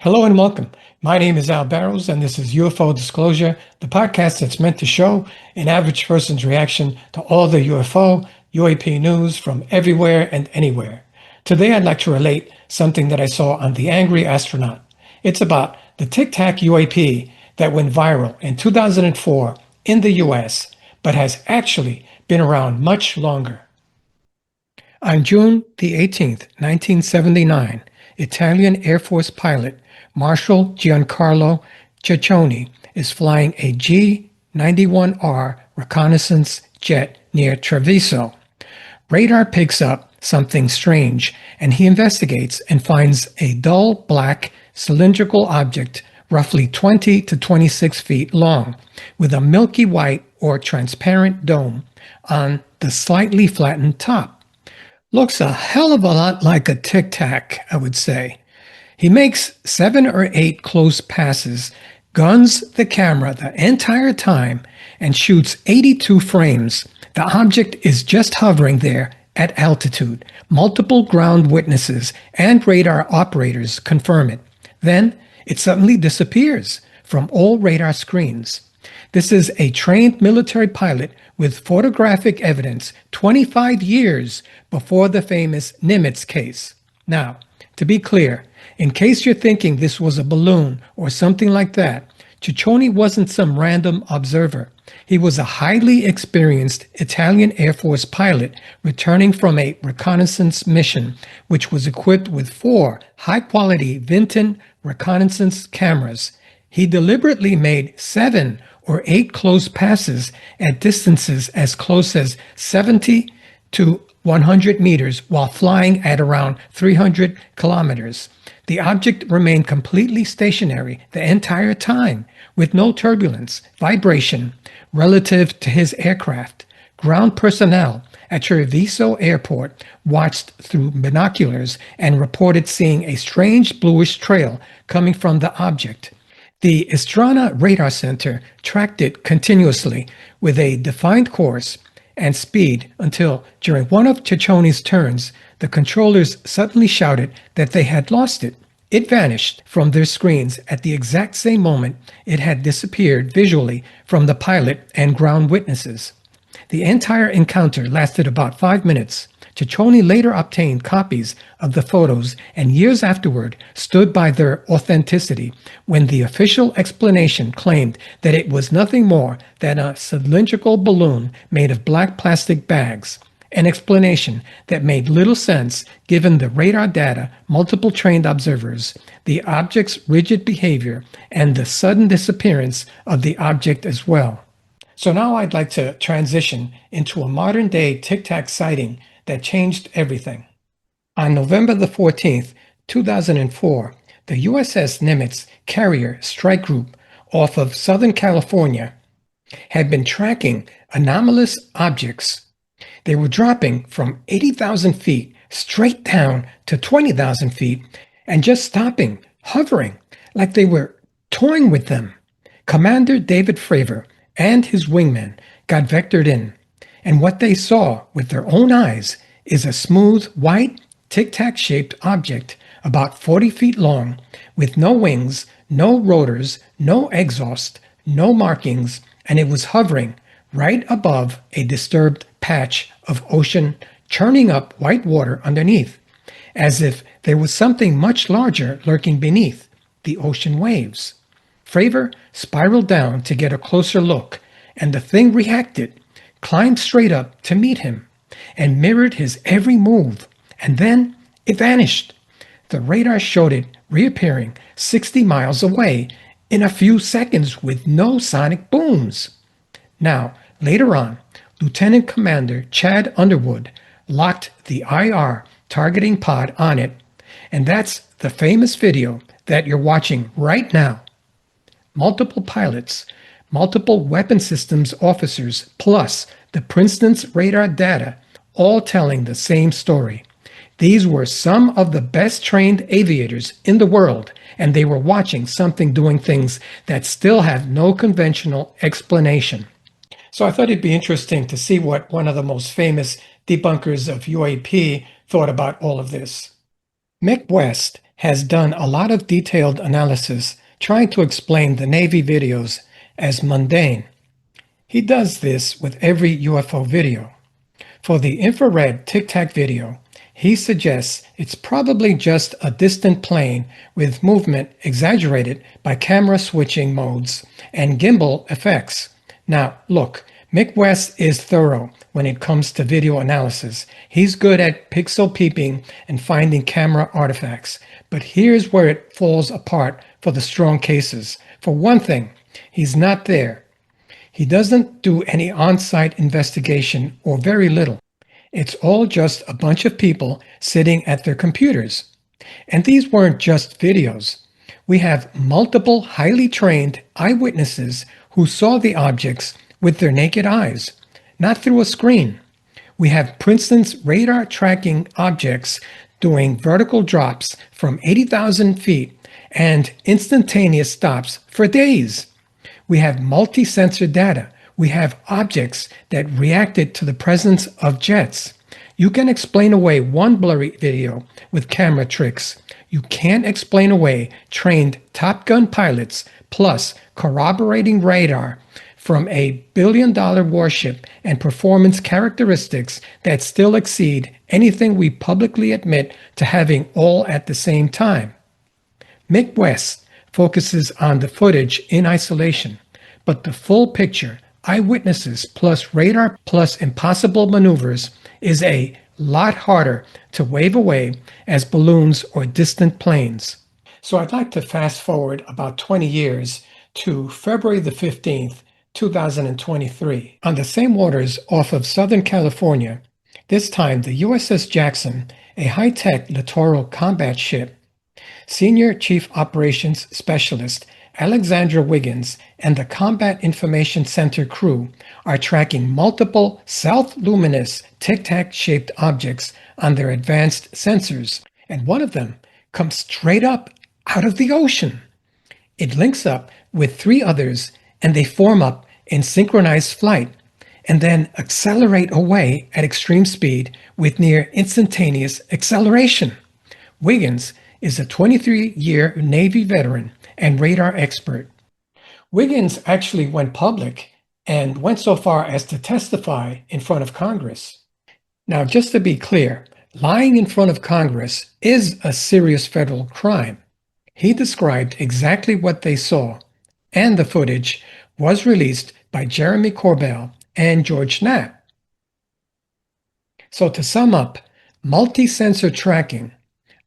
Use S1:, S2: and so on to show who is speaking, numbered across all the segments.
S1: Hello and welcome. My name is Al Barrows, and this is UFO Disclosure, the podcast that's meant to show an average person's reaction to all the UFO, UAP news from everywhere and anywhere. Today, I'd like to relate something that I saw on The Angry Astronaut. It's about the Tic Tac UAP that went viral in 2004 in the US, but has actually been around much longer. On June the 18th, 1979, Italian Air Force pilot Marshal Giancarlo Cecchoni is flying a G-91R reconnaissance jet near Treviso. Radar picks up something strange, and he investigates and finds a dull black cylindrical object roughly 20 to 26 feet long, with a milky white or transparent dome on the slightly flattened top. Looks a hell of a lot like a Tic Tac, I would say. He makes 7 or 8 close passes, guns the camera the entire time, and shoots 82 frames. The object is just hovering there at altitude. Multiple ground witnesses and radar operators confirm it. Then it suddenly disappears from all radar screens. This is a trained military pilot with photographic evidence 25 years before the famous Nimitz case. Now, to be clear, in case you're thinking this was a balloon or something like that, Cecchoni wasn't some random observer. He was a highly experienced Italian Air Force pilot returning from a reconnaissance mission, which was equipped with 4 high-quality Vinton reconnaissance cameras. He deliberately made 7 or 8 close passes at distances as close as 70 to 100 meters while flying at around 300 kilometers. The object remained completely stationary the entire time, with no turbulence, vibration relative to his aircraft. Ground personnel at Treviso Airport watched through binoculars and reported seeing a strange bluish trail coming from the object. The Istrana Radar Center tracked it continuously with a defined course and speed until, during one of Cecchoni's turns, the controllers suddenly shouted that they had lost it. It vanished from their screens at the exact same moment it had disappeared visually from the pilot and ground witnesses. The entire encounter lasted about 5 minutes. Cecchoni later obtained copies of the photos and years afterward stood by their authenticity when the official explanation claimed that it was nothing more than a cylindrical balloon made of black plastic bags. An explanation that made little sense given the radar data, multiple trained observers, the object's rigid behavior, and the sudden disappearance of the object as well. So now I'd like to transition into a modern-day Tic Tac sighting that changed everything. On November the 14th, 2004, the USS Nimitz carrier strike group off of Southern California had been tracking anomalous objects. They were dropping from 80,000 feet straight down to 20,000 feet and just stopping, hovering, like they were toying with them. Commander David Fravor and his wingmen got vectored in, and what they saw with their own eyes is a smooth, white, tic-tac-shaped object about 40 feet long, with no wings, no rotors, no exhaust, no markings, and it was hovering right above a disturbed patch of ocean, churning up white water underneath, as if there was something much larger lurking beneath, the ocean waves. Fravor spiraled down to get a closer look, and the thing reacted, climbed straight up to meet him, and mirrored his every move, and then it vanished. The radar showed it reappearing 60 miles away in a few seconds with no sonic booms. Now, later on, Lieutenant Commander Chad Underwood locked the IR targeting pod on it, and that's the famous video that you're watching right now. Multiple pilots, multiple weapon systems officers, plus the Princeton's radar data, all telling the same story. These were some of the best trained aviators in the world, and they were watching something doing things that still have no conventional explanation. So I thought it'd be interesting to see what one of the most famous debunkers of UAP thought about all of this. Mick West has done a lot of detailed analysis trying to explain the Navy videos as mundane. He does this with every UFO video. For the infrared Tic Tac video, he suggests it's probably just a distant plane with movement exaggerated by camera switching modes and gimbal effects. Now, look, Mick West is thorough when it comes to video analysis. He's good at pixel peeping and finding camera artifacts. But here's where it falls apart for the strong cases. For one thing, he's not there. He doesn't do any on-site investigation or very little. It's all just a bunch of people sitting at their computers. And these weren't just videos. We have multiple highly trained eyewitnesses who saw the objects with their naked eyes, not through a screen. We have Princeton's radar tracking objects doing vertical drops from 80,000 feet and instantaneous stops for days. We have multi-sensor data. We have objects that reacted to the presence of jets. You can explain away one blurry video with camera tricks. You can't explain away trained Top Gun pilots plus corroborating radar from a billion-dollar warship and performance characteristics that still exceed anything we publicly admit to having all at the same time. Mick West focuses on the footage in isolation, but the full picture, eyewitnesses plus radar plus impossible maneuvers, is a lot harder to wave away as balloons or distant planes. So I'd like to fast forward about 20 years to February the 15th, 2023. On the same waters off of Southern California, this time the USS Jackson, a high-tech littoral combat ship, Senior Chief Operations Specialist Alexandra Wiggins and the Combat Information Center crew are tracking multiple south-luminous tic-tac-shaped objects on their advanced sensors, and one of them comes straight up out of the ocean. It links up with three others, and they form up in synchronized flight, and then accelerate away at extreme speed with near instantaneous acceleration. Wiggins is a 23-year Navy veteran and radar expert. Wiggins actually went public and went so far as to testify in front of Congress. Now, just to be clear, lying in front of Congress is a serious federal crime. He described exactly what they saw, and the footage was released by Jeremy Corbell and George Knapp. So to sum up, multi-sensor tracking,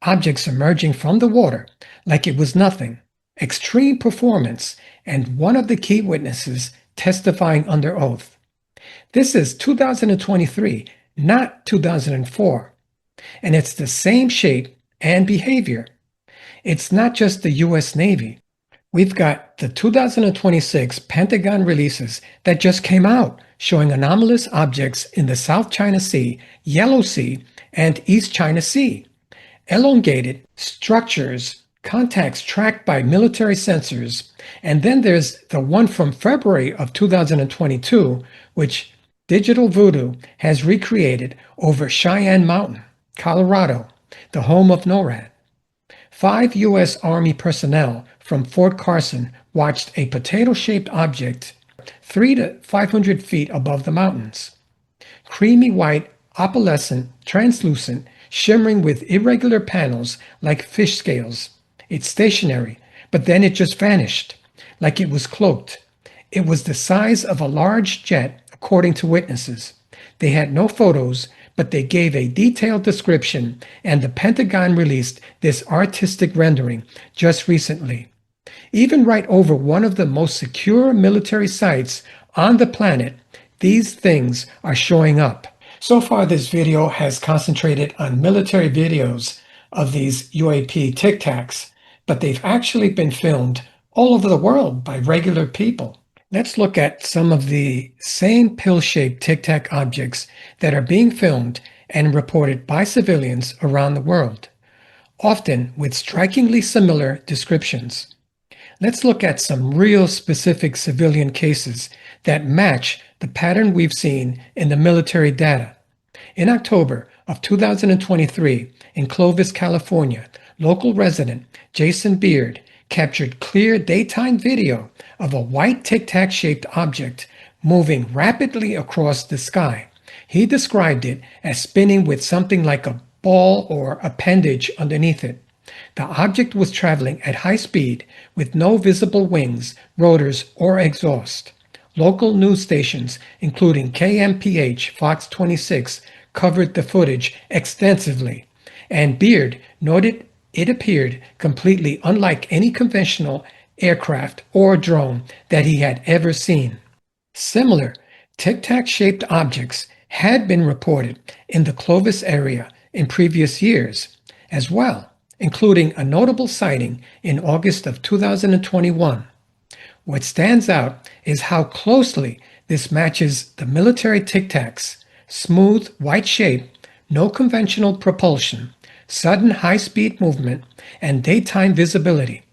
S1: objects emerging from the water like it was nothing, extreme performance, and one of the key witnesses testifying under oath. This is 2023, not 2004, and it's the same shape and behavior. It's not just the U.S. Navy. We've got the 2026 Pentagon releases that just came out showing anomalous objects in the South China Sea, Yellow Sea, and East China Sea. Elongated structures, contacts tracked by military sensors, and then there's the one from February of 2022, which Digital Voodoo has recreated over Cheyenne Mountain, Colorado, the home of NORAD. 5 U.S. Army personnel from Fort Carson watched a potato-shaped object 300 to 500 feet above the mountains. Creamy white, opalescent, translucent, shimmering with irregular panels like fish scales. It's stationary, but then it just vanished, like it was cloaked. It was the size of a large jet, according to witnesses. They had no photos, but they gave a detailed description, and the Pentagon released this artistic rendering just recently. Even right over one of the most secure military sites on the planet, these things are showing up. So far, this video has concentrated on military videos of these UAP Tic Tacs, but they've actually been filmed all over the world by regular people. Let's look at some of the same pill-shaped Tic Tac objects that are being filmed and reported by civilians around the world, often with strikingly similar descriptions. Let's look at some real specific civilian cases that match the pattern we've seen in the military data. In October, of 2023 in Clovis, California, local resident Jason Beard captured clear daytime video of a white tic-tac-shaped object moving rapidly across the sky. He described it as spinning with something like a ball or appendage underneath it. The object was traveling at high speed with no visible wings, rotors, or exhaust. Local news stations, including KMPH Fox 26, covered the footage extensively, and Beard noted it appeared completely unlike any conventional aircraft or drone that he had ever seen. Similar tic-tac-shaped objects had been reported in the Clovis area in previous years as well, including a notable sighting in August of 2021. What stands out is how closely this matches the military tic-tacs: smooth, white shape, no conventional propulsion, sudden high-speed movement, and daytime visibility.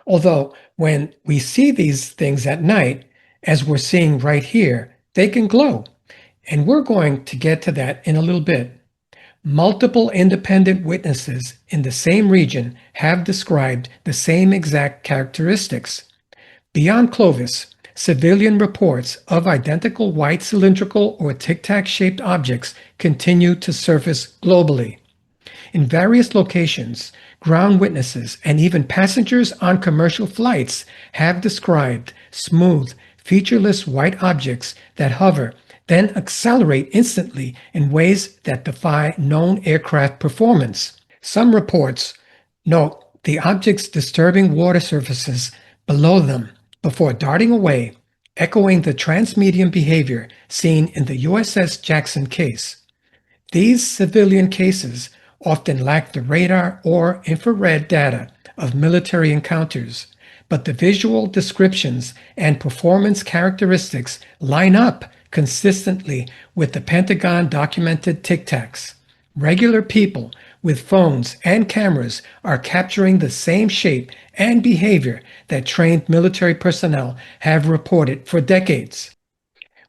S1: Although when we see these things at night, as we're seeing right here, they can glow. And we're going to get to that in a little bit. Multiple independent witnesses in the same region have described the same exact characteristics. Beyond Clovis, civilian reports of identical white cylindrical or tic-tac-shaped objects continue to surface globally. In various locations, ground witnesses and even passengers on commercial flights have described smooth, featureless white objects that hover, then accelerate instantly in ways that defy known aircraft performance. Some reports note the objects disturbing water surfaces below them before darting away, echoing the transmedium behavior seen in the USS Jackson case. These civilian cases often lack the radar or infrared data of military encounters, but the visual descriptions and performance characteristics line up consistently with the Pentagon documented tic-tacs. Regular people with phones and cameras are capturing the same shape and behavior that trained military personnel have reported for decades.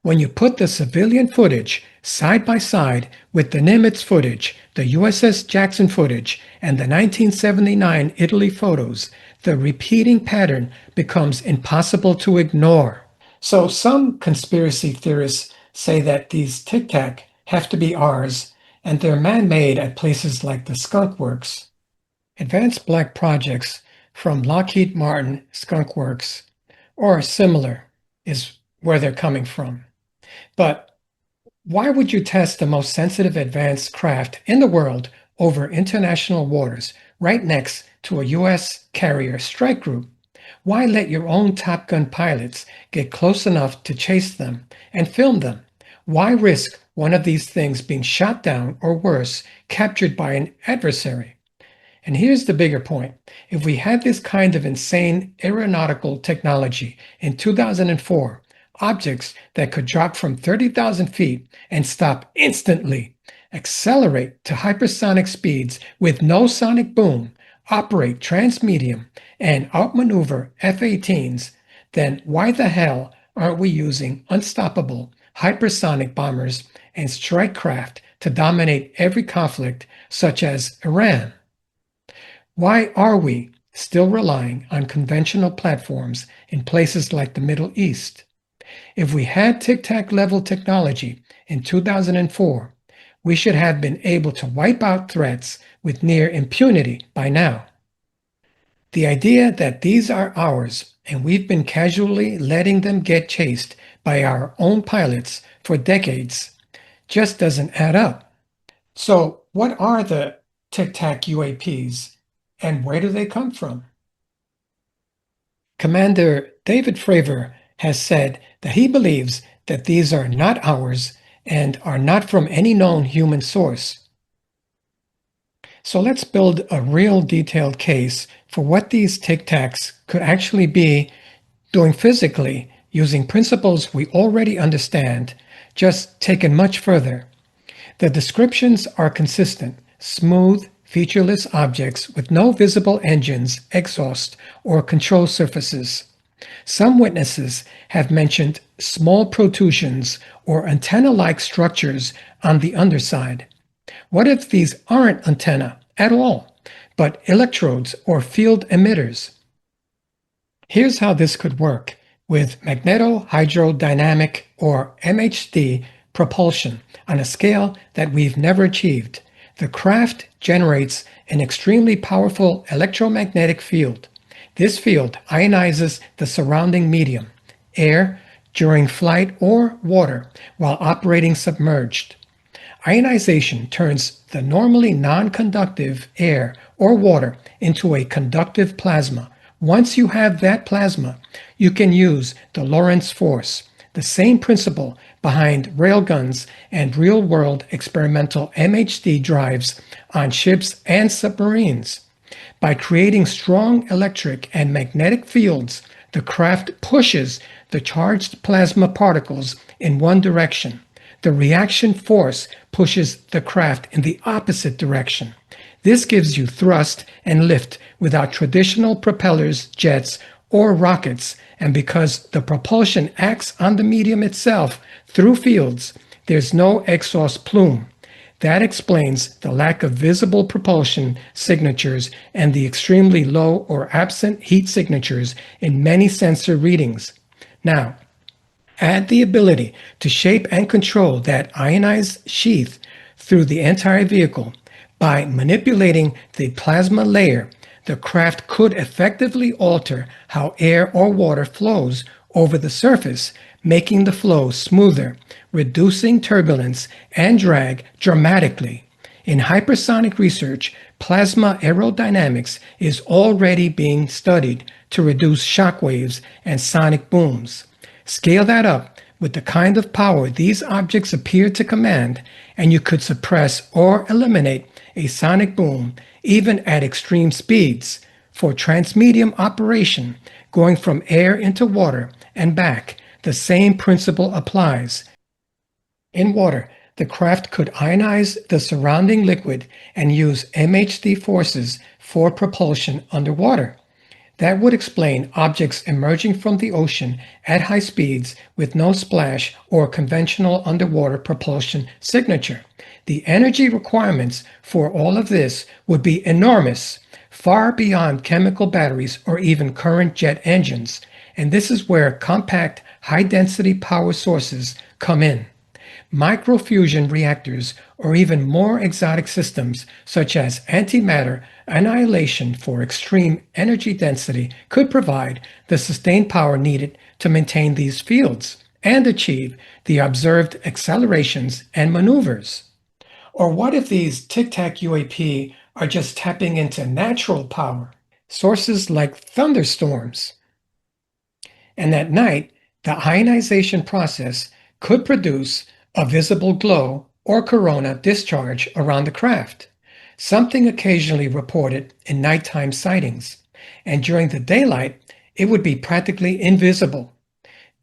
S1: When you put the civilian footage side by side with the Nimitz footage, the USS Jackson footage, and the 1979 Italy photos, the repeating pattern becomes impossible to ignore. So some conspiracy theorists say that these tic-tac have to be ours, and they're man-made at places like the Skunk Works. Advanced Black Projects from Lockheed Martin Skunk Works, or similar, is where they're coming from. But why would you test the most sensitive advanced craft in the world over international waters right next to a U.S. carrier strike group? Why let your own Top Gun pilots get close enough to chase them and film them? Why risk one of these things being shot down or worse, captured by an adversary? And here's the bigger point. If we had this kind of insane aeronautical technology in 2004, objects that could drop from 30,000 feet and stop instantly, accelerate to hypersonic speeds with no sonic boom, operate transmedium, and outmaneuver F-18s, then why the hell aren't we using unstoppable hypersonic bombers and strike craft to dominate every conflict, such as Iran? Why are we still relying on conventional platforms in places like the Middle East? If we had tic-tac level technology in 2004, we should have been able to wipe out threats with near impunity by now. The idea that these are ours and we've been casually letting them get chased by our own pilots for decades just doesn't add up. So what are the tic-tac UAPs and where do they come from? Commander David Fravor has said that he believes that these are not ours and are not from any known human source. So let's build a real detailed case for what these tic-tacs could actually be doing physically using principles we already understand, just taken much further. The descriptions are consistent: smooth, featureless objects with no visible engines, exhaust, or control surfaces. Some witnesses have mentioned small protrusions or antenna-like structures on the underside. What if these aren't antennae at all, but electrodes or field emitters? Here's how this could work with magnetohydrodynamic or MHD propulsion on a scale that we've never achieved. The craft generates an extremely powerful electromagnetic field. This field ionizes the surrounding medium, air, during flight, or water while operating submerged. Ionization turns the normally non-conductive air or water into a conductive plasma. Once you have that plasma, you can use the Lorentz force, the same principle behind railguns and real-world experimental MHD drives on ships and submarines. By creating strong electric and magnetic fields, the craft pushes the charged plasma particles in one direction. The reaction force pushes the craft in the opposite direction. This gives you thrust and lift without traditional propellers, jets, or rockets, and because the propulsion acts on the medium itself through fields, there's no exhaust plume. That explains the lack of visible propulsion signatures and the extremely low or absent heat signatures in many sensor readings. Now, add the ability to shape and control that ionized sheath through the entire vehicle. By manipulating the plasma layer, the craft could effectively alter how air or water flows over the surface, making the flow smoother, reducing turbulence and drag dramatically. In hypersonic research, plasma aerodynamics is already being studied to reduce shock waves and sonic booms. Scale that up with the kind of power these objects appear to command, and you could suppress or eliminate a sonic boom even at extreme speeds. For transmedium operation, going from air into water and back, the same principle applies. In water, the craft could ionize the surrounding liquid and use MHD forces for propulsion underwater. That would explain objects emerging from the ocean at high speeds with no splash or conventional underwater propulsion signature. The energy requirements for all of this would be enormous, far beyond chemical batteries or even current jet engines. And this is where compact, high-density power sources come in. Microfusion reactors or even more exotic systems such as antimatter annihilation for extreme energy density could provide the sustained power needed to maintain these fields and achieve the observed accelerations and maneuvers. Or what if these Tic-Tac UAP are just tapping into natural power, sources like thunderstorms? And at night, the ionization process could produce a visible glow or corona discharge around the craft, something occasionally reported in nighttime sightings, and during the daylight, it would be practically invisible.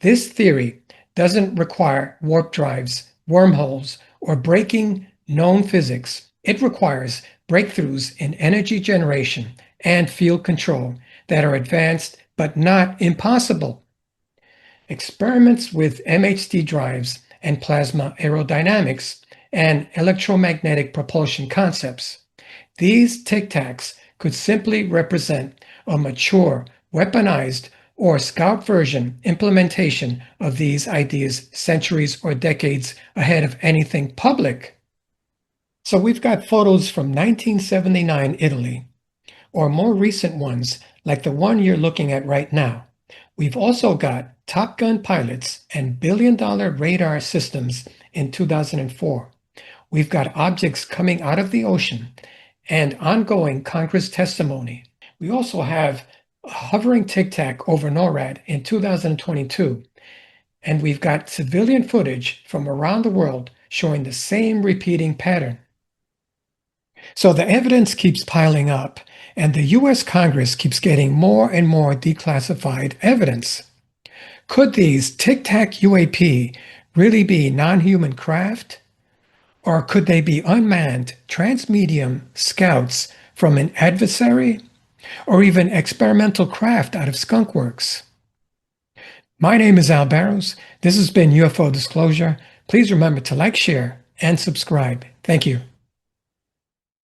S1: This theory doesn't require warp drives, wormholes, or breaking known physics. It requires breakthroughs in energy generation and field control that are advanced but not impossible. Experiments with MHD drives and plasma aerodynamics and electromagnetic propulsion concepts. These tic-tacs could simply represent a mature, weaponized, or scout version implementation of these ideas centuries or decades ahead of anything public. So we've got photos from 1979 Italy, or more recent ones like the one you're looking at right now. We've also got Top Gun pilots and billion-dollar radar systems in 2004. We've got objects coming out of the ocean and ongoing Congress testimony. We also have a hovering tic-tac over NORAD in 2022. And we've got civilian footage from around the world showing the same repeating pattern. So the evidence keeps piling up, and the US Congress keeps getting more and more declassified evidence. Could these Tic-Tac UAP really be non-human craft? Or could they be unmanned transmedium scouts from an adversary? Or even experimental craft out of skunkworks? My name is Al Barrows. This has been UFO Disclosure. Please remember to like, share, and subscribe. Thank you.